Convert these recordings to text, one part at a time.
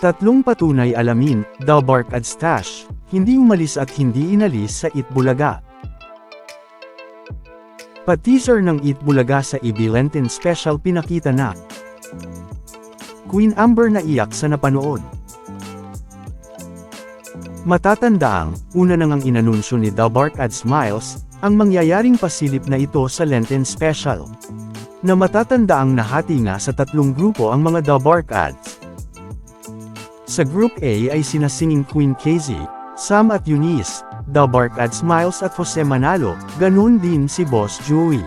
Tatlong patunay alamin, Dalbark at Stash, hindi umalis at hindi inalis sa Itbulaga. Pa-teaser ng Itbulaga sa Lenten Special pinakita na Queen Amber na iyak sa napanood. Matatandaang, una nang ang inanunsyo ni Dalbark at Smiles, ang mangyayaring pasilip na ito sa Lenten Special. Na matatandaang nahati nga sa tatlong grupo ang mga Dalbark ads. Sa Group A ay sina Singing Queen Casey, Sam at Eunice, Dalbark at Smiles at Jose Manalo, ganun din si Boss Joey.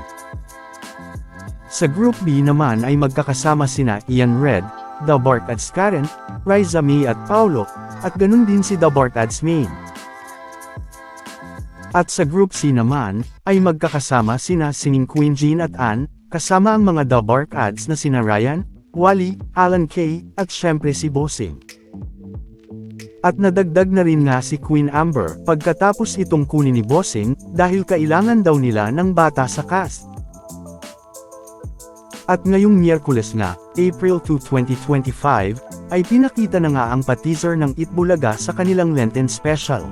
Sa Group B naman ay magkakasama sina Ian Red, Dalbark at Karen, Riza May at Paulo, at ganun din si Dalbark at Maine. At sa Group C naman, ay magkakasama sina Singing Queen Jean at Ann, kasama ang mga Dalbark ads na sina Ryan, Wally, Alan Kay, at syempre si Bossing. At nadagdag na rin nga si Queen Amber pagkatapos itong kunin ni Bossing dahil kailangan daw nila ng bata sa cast. At ngayong Miyerkules nga, April 2, 2025, ay pinakita na nga ang pa-teaser ng Itbulaga sa kanilang Lenten Special.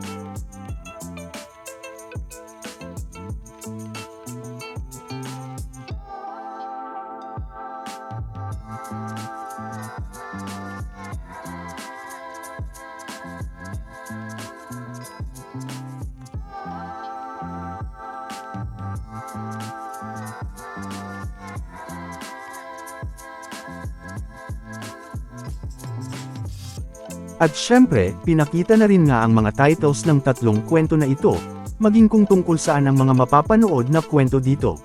At syempre, pinakita na rin nga ang mga titles ng tatlong kwento na ito, maging kung tungkol saan ang mga mapapanood na kwento dito.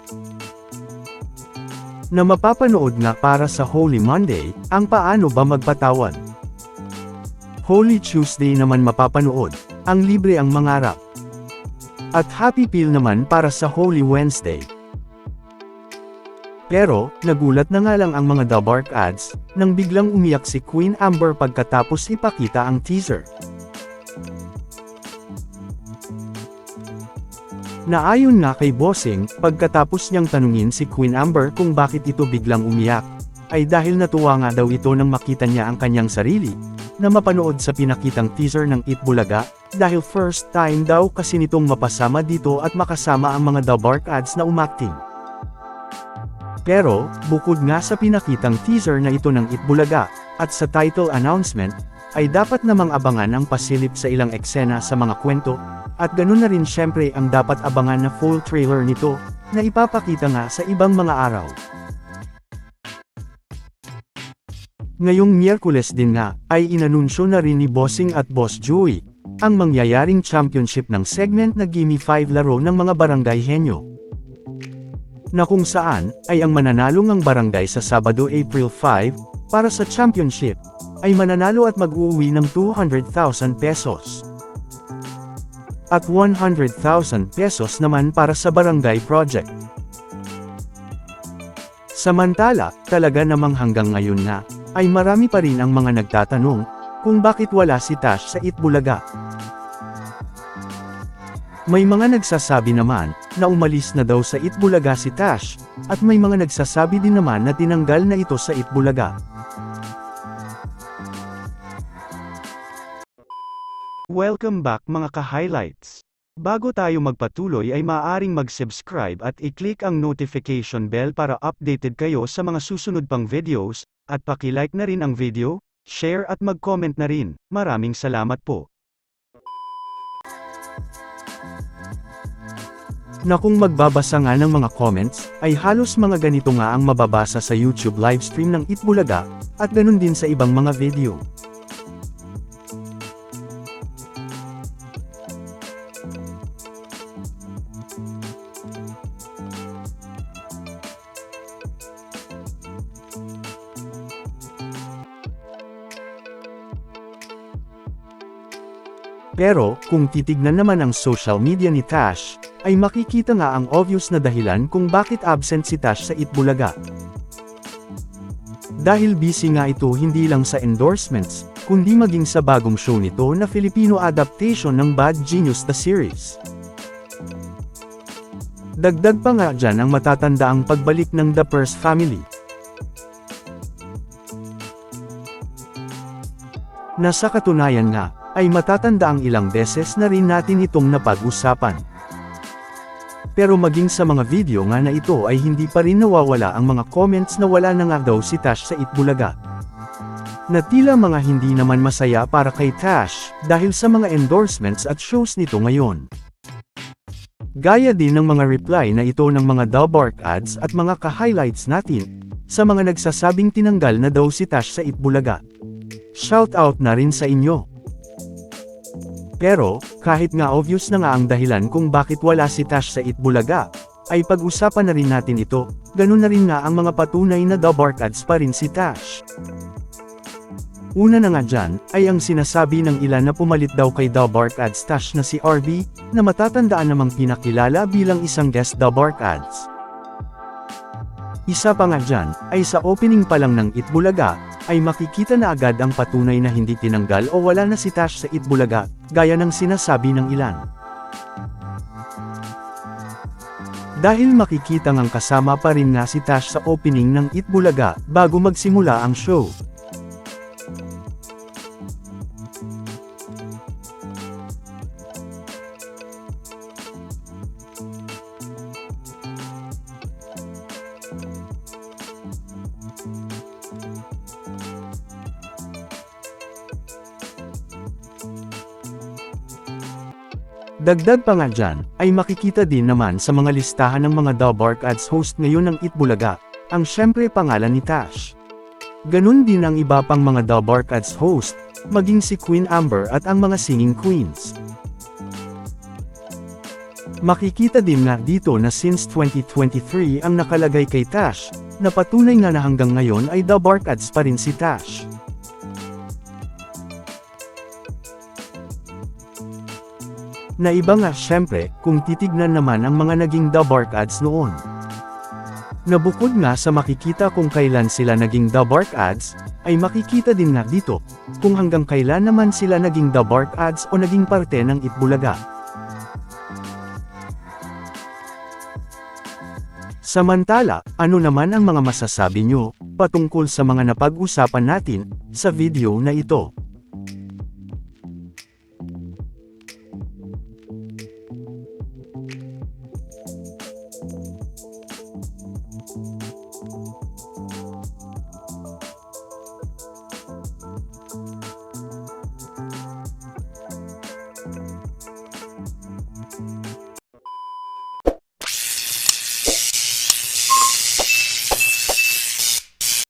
Na mapapanood nga para sa Holy Monday, ang Paano Ba Magpatawad? Holy Tuesday naman mapapanood, ang Libre ang Mangarap. At Happy Pill naman para sa Holy Wednesday. Pero, nagulat na nga lang ang mga Dalbark ads, nang biglang umiyak si Queen Amber pagkatapos ipakita ang teaser. Naayon nga kay Bossing, pagkatapos niyang tanungin si Queen Amber kung bakit ito biglang umiyak, ay dahil natuwa nga daw ito nang makita niya ang kanyang sarili, na mapanood sa pinakitang teaser ng Itbulaga, dahil first time daw kasi nitong mapasama dito at makasama ang mga Dalbark ads na umacting. Pero, bukod nga sa pinakitang teaser na ito ng Itbulaga, at sa title announcement, ay dapat namang abangan ang pasilip sa ilang eksena sa mga kwento, at ganun na rin syempre ang dapat abangan na full trailer nito, na ipapakita nga sa ibang mga araw. Ngayong Miyerkules din nga, ay inanunsyo na rin ni Bossing at Boss Joey, ang mangyayaring championship ng segment na Gimme 5 laro ng mga barangay henyo. Na kung saan, ay ang mananalo ng barangay sa Sabado April 5, para sa championship, ay mananalo at mag-uuwi ng 200,000 pesos. At 100,000 pesos naman para sa barangay project. Samantala, talaga namang hanggang ngayon na, ay marami pa rin ang mga nagtatanong, kung bakit wala si Tash sa Itbulaga. May mga nagsasabi naman, na umalis na daw sa Itbulaga si Tash, at may mga nagsasabi din naman na tinanggal na ito sa Itbulaga. Welcome back mga ka-highlights! Bago tayo magpatuloy ay maaaring mag-subscribe at i-click ang notification bell para updated kayo sa mga susunod pang videos, at paki-like na rin ang video, share at mag-comment na rin. Maraming salamat po! Na kung magbabasa nga ng mga comments, ay halos mga ganito nga ang mababasa sa YouTube livestream ng Itbulaga, at ganun din sa ibang mga video. Pero, kung titignan naman ang social media ni Tash, ay makikita nga ang obvious na dahilan kung bakit absent si Tash sa Itbulaga. Dahil busy nga ito hindi lang sa endorsements, kundi maging sa bagong show nito na Filipino adaptation ng Bad Genius the series. Dagdag pa nga dyan ang matatandaang pagbalik ng The Purse Family. Na sa katunayan nga, ay matatanda ang ilang beses na rin natin itong napag-usapan. Pero maging sa mga video nga na ito ay hindi pa rin nawawala ang mga comments na wala na nga daw si Tash sa Itbulaga. Na tila mga hindi naman masaya para kay Tash, dahil sa mga endorsements at shows nito ngayon. Gaya din ng mga reply na ito ng mga Dabark ads at mga ka-highlights natin, sa mga nagsasabing tinanggal na daw si Tash sa Itbulaga. Shout out na rin sa inyo. Pero, kahit nga obvious na nga ang dahilan kung bakit wala si Tash sa Itbulaga, ay pag-usapan na rin natin ito, ganun na rin nga ang mga patunay na Dabark ads pa rin si Tash. Una na nga dyan, ay ang sinasabi ng ilan na pumalit daw kay Dabark ads Tash na si RB, na matatandaan namang pinakilala bilang isang guest Dabark ads. Isa pa nga dyan, ay sa opening pa lang ng Itbulaga, ay makikita na agad ang patunay na hindi tinanggal o wala na si Tash sa Itbulaga, gaya ng sinasabi ng ilan. Dahil makikita ngang kasama pa rin nga si Tash sa opening ng Itbulaga, bago magsimula ang show. Dagdag pa nga dyan, ay makikita din naman sa mga listahan ng mga Dabark ads host ngayon ng Itbulaga, ang syempre pangalan ni Tash. Ganun din ang iba pang mga Dabark ads host, maging si Queen Amber at ang mga singing queens. Makikita din nga dito na since 2023 ang nakalagay kay Tash, na patunay nga na hanggang ngayon ay Dabark ads pa rin si Tash. Na iba nga syempre, kung titignan naman ang mga naging Dabark ads noon. Nabukod nga sa makikita kung kailan sila naging Dabark ads, ay makikita din nga dito, kung hanggang kailan naman sila naging Dabark ads o naging parte ng Itbulaga. Samantala, ano naman ang mga masasabi nyo, patungkol sa mga napag-usapan natin, sa video na ito?